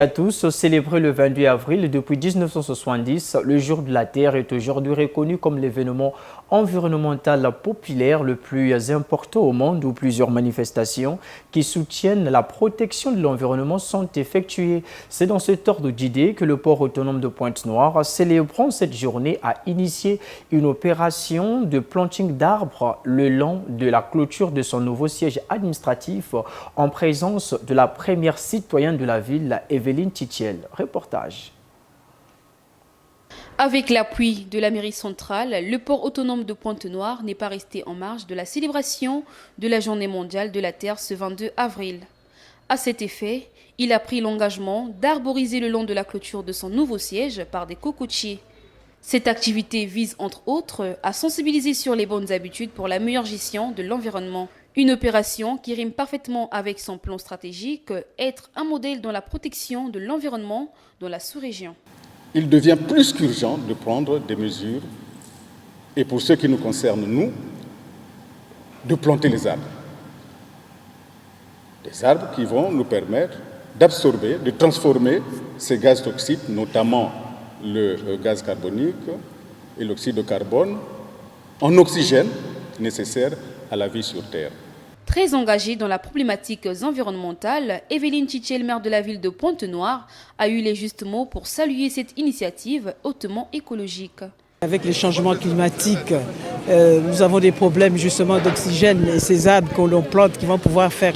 À tous, célébré le 22 avril depuis 1970, le Jour de la Terre est aujourd'hui reconnu comme l'événement environnemental populaire le plus important au monde où plusieurs manifestations qui soutiennent la protection de l'environnement sont effectuées. C'est dans cet ordre d'idées que le port autonome de Pointe-Noire, célébrant cette journée, a initié une opération de planting d'arbres le long de la clôture de son nouveau siège administratif en présence de la première citoyenne de la ville, Evelyne Titiel. Reportage. Avec l'appui de la mairie centrale, le port autonome de Pointe-Noire n'est pas resté en marge de la célébration de la Journée mondiale de la Terre ce 22 avril. À cet effet, il a pris l'engagement d'arboriser le long de la clôture de son nouveau siège par des cocotiers. Cette activité vise entre autres à sensibiliser sur les bonnes habitudes pour la meilleure gestion de l'environnement. Une opération qui rime parfaitement avec son plan stratégique, être un modèle dans la protection de l'environnement dans la sous-région. Il devient plus qu'urgent de prendre des mesures, et pour ce qui nous concerne, nous, de planter les arbres. Des arbres qui vont nous permettre d'absorber, de transformer ces gaz toxiques, notamment le gaz carbonique et l'oxyde de carbone, en oxygène nécessaire à la vie sur Terre. Très engagée dans la problématique environnementale, Evelyne Titiel, maire de la ville de Pointe-Noire, a eu les justes mots pour saluer cette initiative hautement écologique. Avec les changements climatiques, nous avons des problèmes justement d'oxygène et ces arbres que l'on plante qui vont pouvoir faire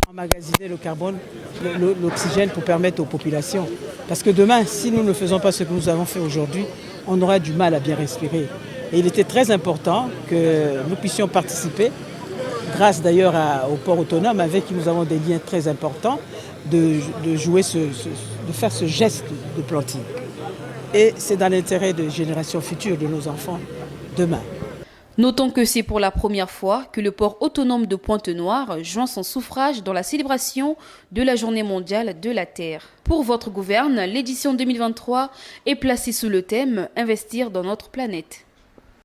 emmagasiner le carbone, l'oxygène pour permettre aux populations. Parce que demain, si nous ne faisons pas ce que nous avons fait aujourd'hui, on aura du mal à bien respirer. Et il était très important que nous puissions participer, grâce d'ailleurs au port autonome avec qui nous avons des liens très importants, de faire ce geste de planting. Et c'est dans l'intérêt des générations futures, de nos enfants, demain. Notons que c'est pour la première fois que le port autonome de Pointe-Noire joint son suffrage dans la célébration de la Journée mondiale de la Terre. Pour votre gouverne, l'édition 2023 est placée sous le thème « Investir dans notre planète ».